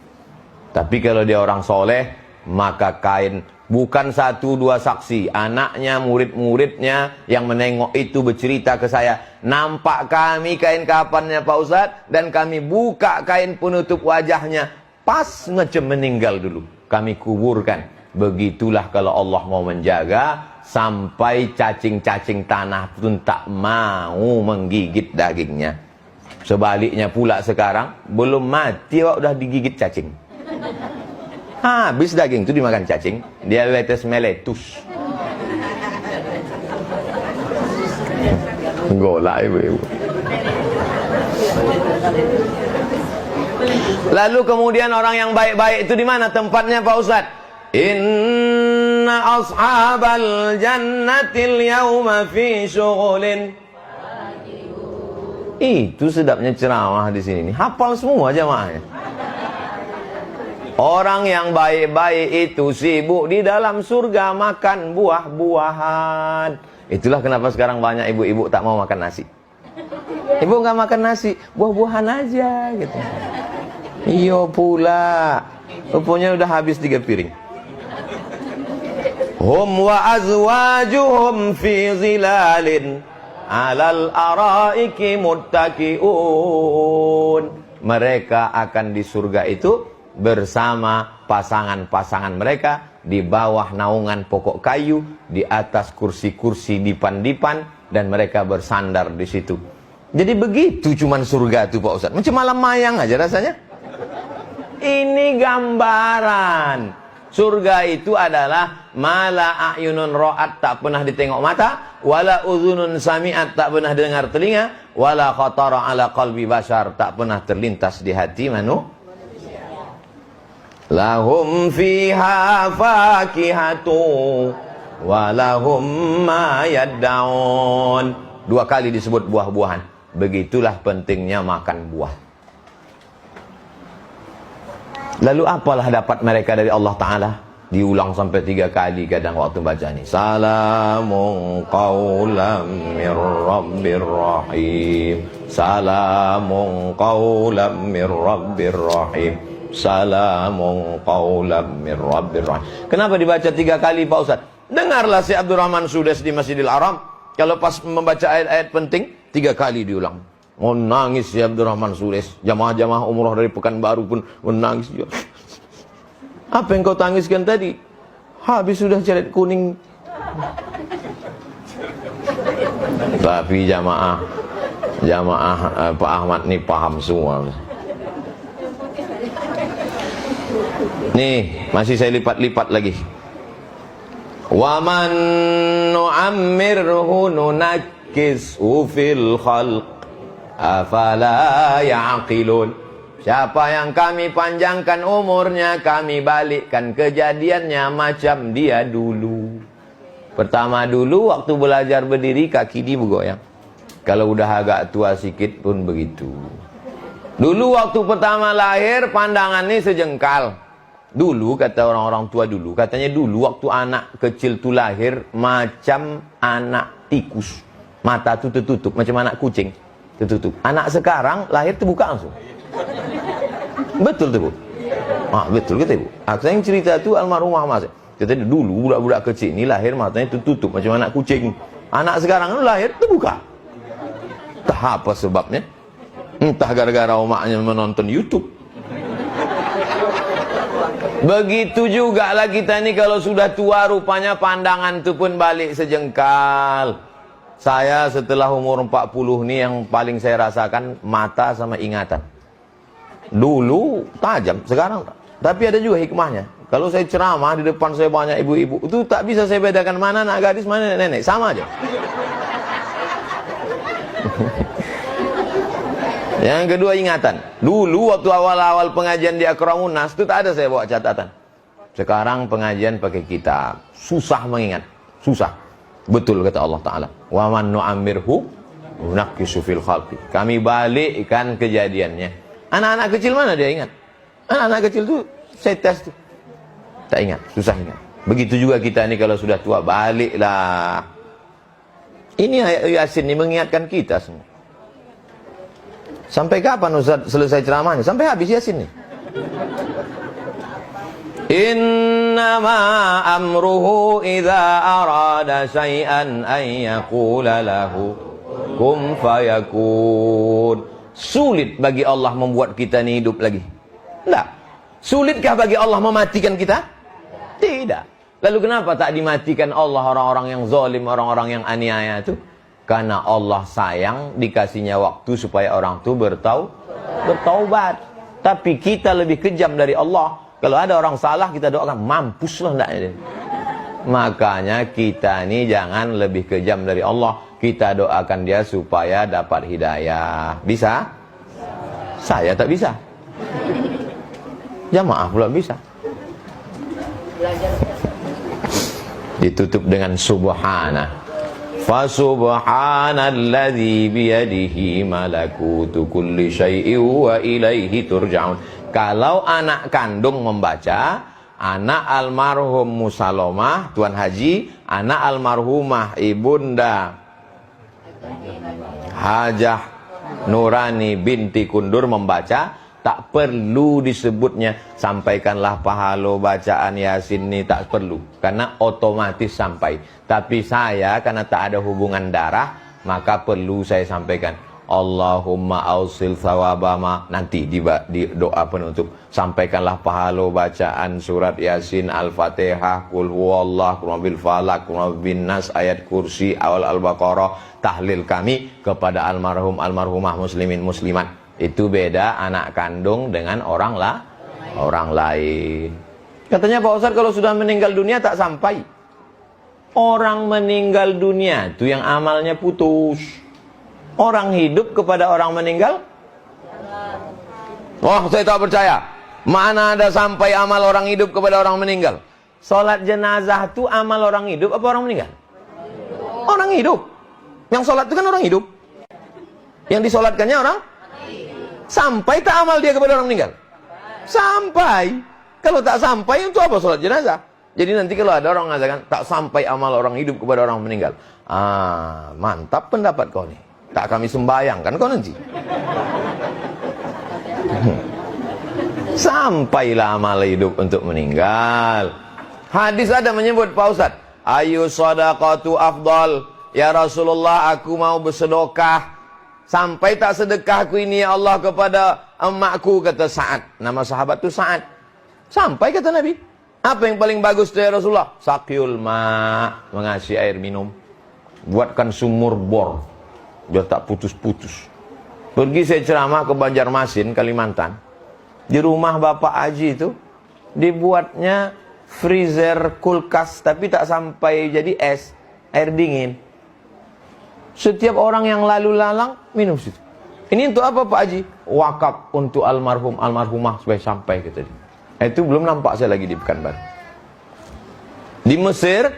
Tapi kalau dia orang soleh, maka kain, bukan satu dua saksi, anaknya, murid-muridnya yang menengok itu bercerita ke saya, nampak kami kain kafannya Pak Ustadz, dan kami buka kain penutup wajahnya, pas macam meninggal dulu, kami kuburkan. Begitulah kalau Allah mau menjaga, sampai cacing-cacing tanah pun tak mau menggigit dagingnya. Sebaliknya pula sekarang, belum mati udah digigit cacing. Habis daging itu dimakan cacing, diabetes meletus. Golak ibu-ibu. Lalu kemudian orang yang baik-baik itu di mana tempatnya Pak Ustadz? Inna ashabal jannatil yawma fi syughulin. Itu sedapnya ceramah di sini. Hafal semua jamaahnya. Orang yang baik-baik itu sibuk di dalam surga makan buah-buahan. Itulah kenapa sekarang banyak ibu-ibu tak mau makan nasi. Ibu nggak makan nasi, buah-buahan aja gitu. Iyo pula, rupanya udah habis 3 piring. Hum wa azwajuhum fi zilalin alal araiki muttaqiun. Mereka akan di surga itu bersama pasangan-pasangan mereka di bawah naungan pokok kayu, di atas kursi-kursi dipan-dipan, dan mereka bersandar di situ. Jadi begitu cuman surga itu Pak Ustadz. Macam malam mayang aja rasanya. Ini gambaran. Surga itu adalah mala a'yunun ra'at, tak pernah ditengok mata, wala udhunun sami'at, tak pernah dengar telinga, wala khatara ala qalbi bashar, tak pernah terlintas di hati manusia. Lahum fiha fakihatu walahum ma yad'un. 2 kali disebut buah-buahan. Begitulah pentingnya makan buah. Lalu apalah dapat mereka dari Allah Ta'ala? Diulang sampai 3 kali kadang waktu baca ini. Salamun qawlam mir rabbir rahim. Salamun qawlam mir rabbir rahim. Salamun qawlam mir rabbir rahim. Kenapa dibaca 3 kali Pak Ustaz? Dengarlah si Abdurrahman Sudes di Masjidil Haram. Kalau pas membaca ayat-ayat penting, 3 kali diulang. Menangis si Abdurrahman Sudes. Jamaah-jamaah umrah dari Pekanbaru pun menangis. Apa yang kau tangiskan tadi? Habis sudah calet kuning. Tapi jamaah Pak Ahmad ni paham semua. Nih, masih saya lipat-lipat lagi. Wa man nu'ammirhu nunakkishu fil khalq afala ya'qilun. Siapa yang kami panjangkan umurnya, kami balikkan kejadiannya macam dia dulu. Pertama dulu waktu belajar berdiri kaki dia bergoyang. Kalau udah agak tua sikit pun begitu. Dulu waktu pertama lahir pandangannya sejengkal. Dulu kata orang-orang tua dulu, katanya dulu waktu anak kecil tu lahir macam anak tikus. Mata tu tertutup macam anak kucing. Tertutup. Anak sekarang lahir terbuka langsung. Betul tu Bu? Betul kata Ibu. Saya yang cerita tu almarhumah Mas. Kata dulu budak-budak kecil ni lahir matanya tertutup macam anak kucing. Anak sekarang lahir terbuka. Entah apa sebabnya. Entah gara-gara omaknya menonton YouTube. Begitu juga lah kita ni kalau sudah tua rupanya pandangan tu pun balik sejengkal. Saya setelah umur 40 ni yang paling saya rasakan mata sama ingatan. Dulu tajam, sekarang tak. Tapi ada juga hikmahnya. Kalau saya ceramah di depan saya banyak ibu-ibu, itu tak bisa saya bedakan mana anak gadis, mana nenek, sama aja. Yang kedua ingatan. Dulu waktu awal-awal pengajian di Akramun Nas itu tak ada saya bawa catatan. Sekarang pengajian pakai kitab. Susah mengingat. Susah. Betul kata Allah Ta'ala. Wa man nu'ammirhu nunakkisu fil khalqi. Kami balikkan kejadiannya. Anak-anak kecil mana dia ingat? Anak-anak kecil tu saya tes tu. Tak ingat. Susah ingat. Begitu juga kita ni kalau sudah tua baliklah. Ini ayat Yasin ini mengingatkan kita semua. Sampai kapan Ustaz selesai ceramahnya? Sampai habis Yasin nih. Innama amruhu idza arada syai'an ay yaqula lahu kun fayakun. Sulit bagi Allah membuat kita ini hidup lagi. Tidak. Sulitkah bagi Allah mematikan kita? Tidak. Lalu kenapa tak dimatikan Allah orang-orang yang zalim, orang-orang yang aniaya itu? Karena Allah sayang, dikasihnya waktu supaya orang itu bertaubat. Tapi kita lebih kejam dari Allah. Kalau ada orang salah kita doakan, mampuslah enggak. Makanya kita ini jangan lebih kejam dari Allah. Kita doakan dia supaya dapat hidayah. Bisa? Saya tak bisa. Jamaah pula bisa. Ditutup dengan subhana. Fa subhanalladzi biyadihi malakutu kulli syai'in wa ilaihi turja'un. Kalau anak kandung membaca, anak almarhum Musalomah, Tuan Haji, anak almarhumah Ibunda Hajah Nurani binti Kundur membaca, tak perlu disebutnya sampaikanlah pahala bacaan Yasin ini, tak perlu, karena otomatis sampai. Tapi saya karena tak ada hubungan darah, maka perlu saya sampaikan Allahumma ausil thawabama. Nanti di doa penutup sampaikanlah pahala bacaan surat Yasin, Al-Fatihah, Qul huwallah, Qul bil falak, Qul bin nas, ayat kursi, awal Al-Baqarah, tahlil kami kepada almarhum almarhumah muslimin muslimat. Itu beda anak kandung dengan orang lain. Katanya Pak Ustaz kalau sudah meninggal dunia tak sampai. Orang meninggal dunia itu yang amalnya putus. Orang hidup kepada orang meninggal? Wah, saya tak percaya. Mana ada sampai amal orang hidup kepada orang meninggal? Salat jenazah itu amal orang hidup apa orang meninggal? Orang hidup. Yang salat itu kan orang hidup. Yang disolatkannya orang? Sampai tak amal dia kepada orang meninggal? Sampai. Kalau tak sampai, untuk apa salat jenazah? Jadi nanti kalau ada orang mengatakan tak sampai amal orang hidup kepada orang meninggal. Ah, mantap pendapat kau nih. Tak kami sembayangkan kau nanti. Sampailah amal hidup untuk meninggal. Hadis ada menyebut Pak Ustaz, ayu shadaqatu afdal. Ya Rasulullah, aku mau bersedekah. Sampai tak sedekahku ini ya Allah kepada emakku, kata Sa'ad. Nama sahabat itu Sa'ad. Sampai kata Nabi. Apa yang paling bagus ya Rasulullah? Sakyul ma', mengasih air minum. Buatkan sumur bor. Dia tak putus-putus. Pergi saya ceramah ke Banjarmasin, Kalimantan. Di rumah Bapak Haji itu dibuatnya freezer kulkas, tapi tak sampai jadi es, air dingin. Setiap orang yang lalu lalang minum situ. Ini untuk apa Pak Haji? Wakaf untuk almarhum almarhumah supaya sampai kata dia. Itu belum nampak saya lagi di Pekanbaru. Di Mesir,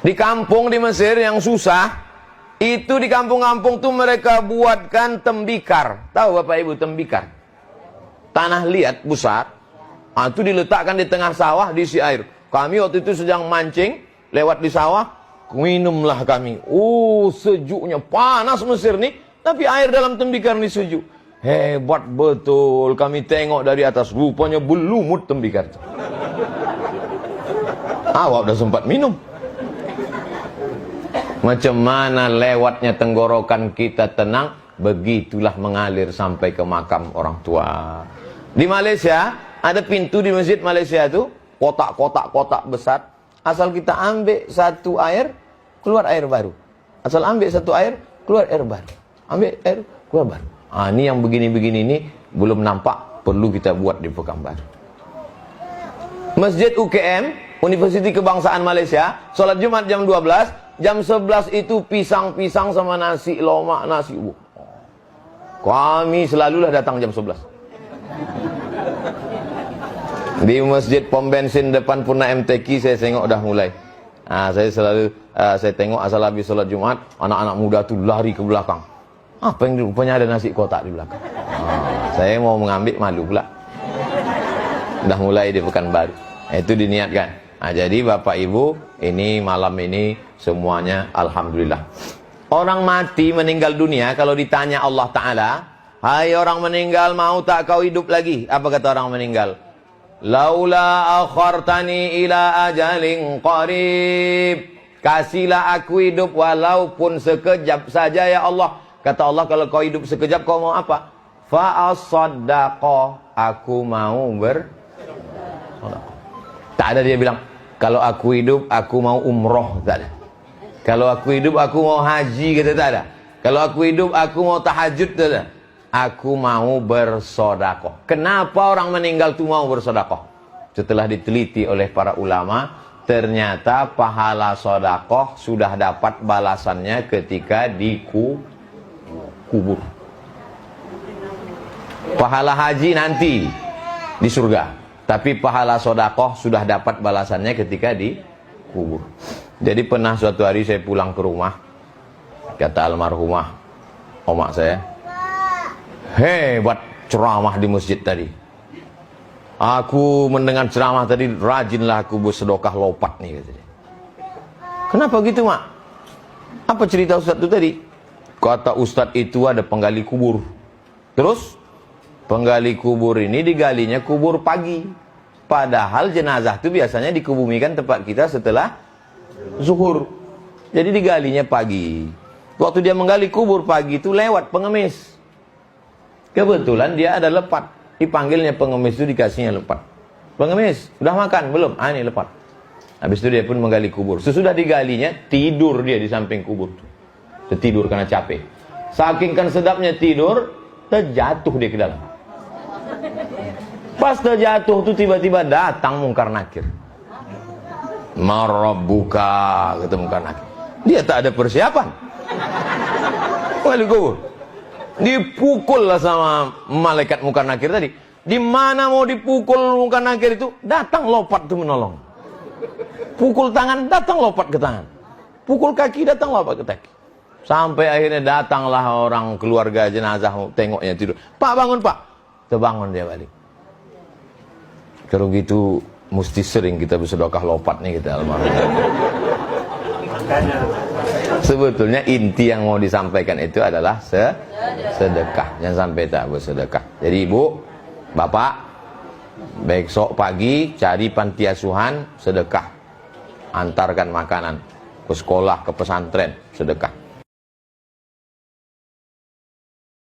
di kampung di Mesir yang susah, itu di kampung-kampung tuh mereka buatkan tembikar. Tahu Bapak Ibu tembikar? Tanah liat besar. Itu diletakkan di tengah sawah, diisi air. Kami waktu itu sedang mancing, lewat di sawah, minumlah kami. Sejuknya, panas Mesir nih, tapi air dalam tembikar ini sejuk. Hebat betul, kami tengok dari atas, rupanya berlumut tembikar. Awak udah sempat minum. Macam mana lewatnya tenggorokan kita tenang, begitulah mengalir sampai ke makam orang tua. Di Malaysia, ada pintu di masjid Malaysia itu, kotak-kotak besar. Asal kita ambil satu air, keluar air baru. Asal ambil satu air, keluar air baru. Ambil air, keluar baru. Ini yang begini-begini ini belum nampak, perlu kita buat di Pekanbaru. Masjid UKM, Universiti Kebangsaan Malaysia, sholat Jumat jam 12, jam 11 itu pisang-pisang sama nasi, lomak, nasi. Kami selalulah datang jam 11. Di masjid pom bensin depan Purna MTQ saya tengok dah mulai. Saya selalu saya tengok asal habis sholat Jumat, anak-anak muda tuh lari ke belakang. Apa yang rupanya ada nasi kotak di belakang. Saya mau mengambil, malu pula. Dah mulai di Pekanbaru. Itu diniatkan. Nah, jadi Bapak Ibu, ini malam ini semuanya alhamdulillah. Orang mati meninggal dunia, kalau ditanya Allah Ta'ala, hai orang meninggal, mau tak kau hidup lagi? Apa kata orang meninggal? Laula akhartani ila ajalin qarib. Kasihlah aku hidup walaupun sekejap saja ya Allah. Kata Allah, kalau kau hidup sekejap kau mau apa? Fa'asaddaqo, aku mau tak ada dia bilang, kalau aku hidup aku mau umroh, tak ada. Kalau aku hidup aku mau haji, kata tak ada. Kalau aku hidup aku mau tahajud, tak ada. Aku mau bersodakoh. Kenapa orang meninggal itu mau bersodakoh? Setelah diteliti oleh para ulama, ternyata pahala sodakoh sudah dapat balasannya ketika dikubur. Pahala haji nanti di surga, tapi pahala sodakoh sudah dapat balasannya ketika dikubur. Jadi pernah suatu hari saya pulang ke rumah, kata almarhumah omak saya, hebat ceramah di masjid tadi. Aku mendengar ceramah tadi, rajinlah aku bersedekah lopat nih, kata dia. Kenapa gitu, Mak? Apa cerita Ustadz itu tadi? Kata Ustadz itu ada penggali kubur. Terus penggali kubur ini digalinya kubur pagi. Padahal jenazah itu biasanya dikebumikan tempat kita setelah zuhur. Jadi digalinya pagi. Waktu dia menggali kubur pagi itu lewat pengemis. Kebetulan dia ada lepat. Dipanggilnya pengemis itu, dikasihnya lepat. Pengemis, udah makan? Belum? Ah, ini lepat. Habis itu dia pun menggali kubur. Sesudah digalinya, tidur dia di samping kubur. Tertidur karena capek. Saking kan sedapnya tidur, terjatuh dia ke dalam. Pas terjatuh tuh tiba-tiba datang Mungkar Nakir. Marabbuka, kata Mungkar Nakir. Dia tak ada persiapan. Gali kubur. Dipukul lah sama malaikat Mungkar Nakir tadi. Di mana mau dipukul Mungkar Nakir itu, datang lopat tuh menolong. Pukul tangan, datang lopat ke tangan. Pukul kaki, datang lopat ke kaki. Sampai akhirnya datanglah orang keluarga jenazah, tengoknya tidur. Pak, bangun Pak. Terbangun dia balik. Kalau gitu mesti sering kita bersedekah lopat nih kita almarhum. Sebetulnya inti yang mau disampaikan itu adalah sedekah. Jangan sampai tak bersedekah. Jadi ibu, bapak, besok pagi cari panti asuhan, sedekah. Antarkan makanan ke sekolah, ke pesantren, sedekah.